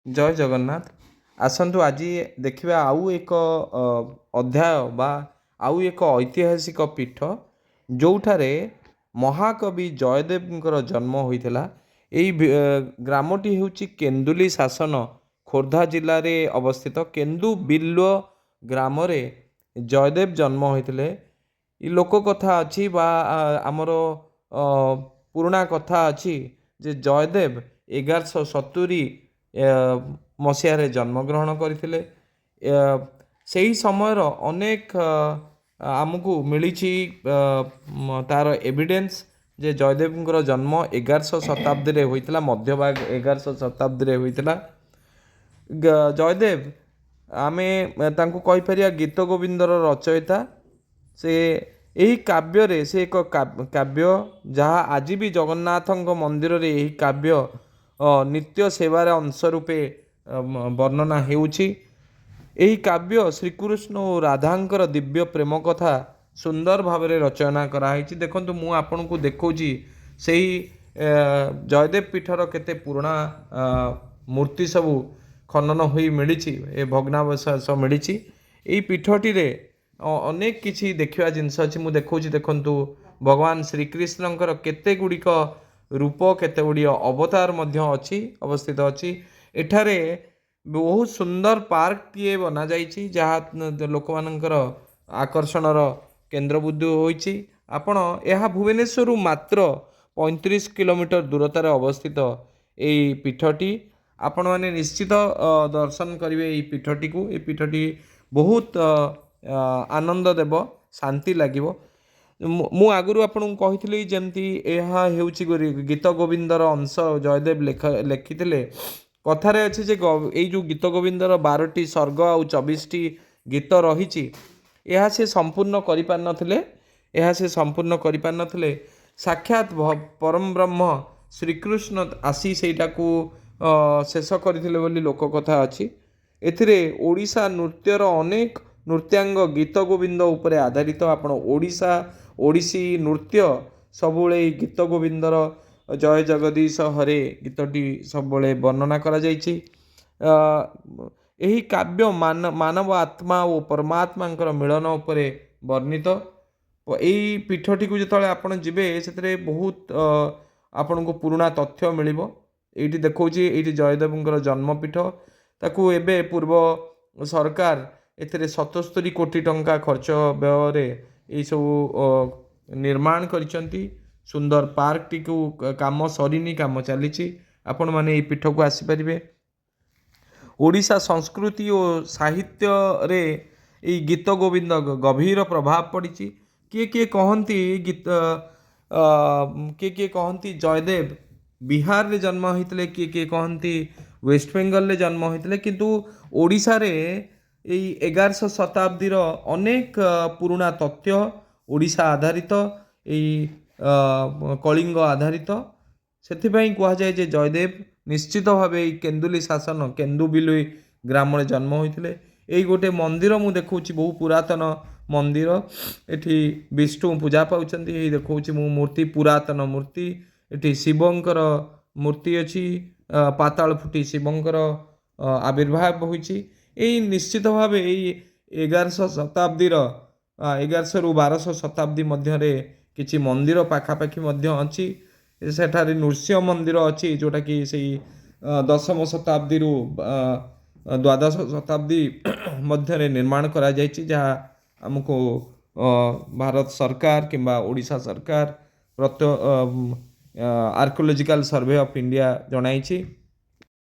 जय जगन्नाथ। आसतु आज देखा आउ एक अध्याय बा आउ एक ऐतिहासिक पीठ जोठारे महाकवि जयदेव जन्म होता। यही ग्रामटी हूँ केन्दुली शासन खोर्धा जिले में अवस्थित। केन्दु बिल्व ग्राम जयदेव जन्म होते। ये लोक कथा अच्छी बा आमर पुराणा कथा अच्छी जे जयदेव 1170 मसीह जन्मग्रहण करते। से समयर अनेक आमको मिली तार एविडेंस जे जयदेव जन्म 1100 शताब्दी होता। मध्यभाग 1100 शताब्दी होता। जयदेव आमे तांको कहीपर गीत गोविंदर रचयिता। से यही काव्य से एक काव्य जहाँ आज भी जगन्नाथ मंदिर रे यही काव्य नित्य सेवार अंश रूपे वर्णना होउछि। यही काव्य श्रीकृष्ण और राधांकर दिव्य प्रेम कथा सुंदर भाव में रचना कराई। देखो मु आपन को देखौछि सेही जयदेव पीठर केते पुराणा मूर्ति सबू खनन होई मिली ए भग्नावशेष मिली। यही पीठटी रे अनेक किछि देखिया जिनस अछि। मु देखौछि देखंतु भगवान श्रीकृष्णंकर केते गुड़िक रूप केते गुड़ी अवतार मध्य अछि अवस्थित अछि। एठारे बहुत सुंदर पार्क टीए बना जाइछि जहाँ लोक मानकर आकर्षणर केन्द्रबिंदु होइछि। आपण यह भुवनेश्वर मात्र 35 किलोमीटर दूरतार अवस्थित यही पीठटी। आपण माने निश्चित दर्शन करेंगे यही पीठटी को। ये पीठटी बहुत आनंद देव शांति लगे। मु आगुरी आपन कही जमती यह गीत गोविंदर अंश जयदेव लिखिते। कथार अच्छे जे जो गीत गोविंदर 12टी सर्ग आ 24टी गीत रही यह से संपूर्ण कर साक्षात परम ब्रह्म श्रीकृष्ण आसी सेटा को शेष करथिले बोली लोक कथा अच्छी। एथिरे ओडिशा नृत्यर अनेक नृत्यांग गीत गोविंद उपरे आधारित। आपण ओडिशा ओडिसी नृत्य सबुले गीत गोविंदर जय जगदीश हरे गीतटी सबुले वर्णना करा जाइछि। यही काव्य मानव आत्मा और परमात्मा मिलन उपरे वर्णित। यही पीठटी को जिते आपण जिबे से बहुत आपण को पुराणा तथ्य मिलिबो। एठी देखौछि एठी जयदेवंकर जन्मपीठ ताकू एबे पूर्व सरकार एथिरे 77 कोटी टंका खर्च व्यय ये सब निर्माण करिसंती। सुंदर पार्क टी को काम सरीनी काम चली। आपण माने ये पीठ को आसी परिबे। ओडिशा संस्कृति और साहित्य रे ये गीत गोविंद गभीर प्रभाव पड़ी। किए किए कहती गीत किए कहती जयदेव बिहार रे जन्म होते। किए कहती वेस्ट बेंगल रे जन्म होते। किंतु ओडिशा रे 1100 शताब्दीर अनेक पुराणा तथ्य ओडिशा आधारित यही कलिंग आधारित। से कहुए जे जयदेव निश्चित भाव केन्दुली शासन केन्दुबिलुई ग्राम में जन्म होते। यही गोटे मंदिर मु देखा बहु पुरातन मंदिर। एठी विष्णु पूजा पाँच देखा मूर्ति पुरातन मूर्ति। एठी शिवंकर मूर्ति अच्छी पाताल फुटी शिवंकर आविर्भाव होइछि। यही निश्चित भाव यही 1100 शताब्दीर 1100 ରୁ 1200 शताब्दी मध्य किछि मंदिर पाखापाखि अच्छी। सेठारे नृसिंह मंदिर अच्छी जोटा कि सही 10वीं शताब्दी ରୁ 12श शताब्दी मध्य निर्माण करा जायछि। जहाँ हमको भारत सरकार किंबा ओडिशा सरकार आर्कियोलॉजिकल सर्वे ऑफ इंडिया जणाइछि।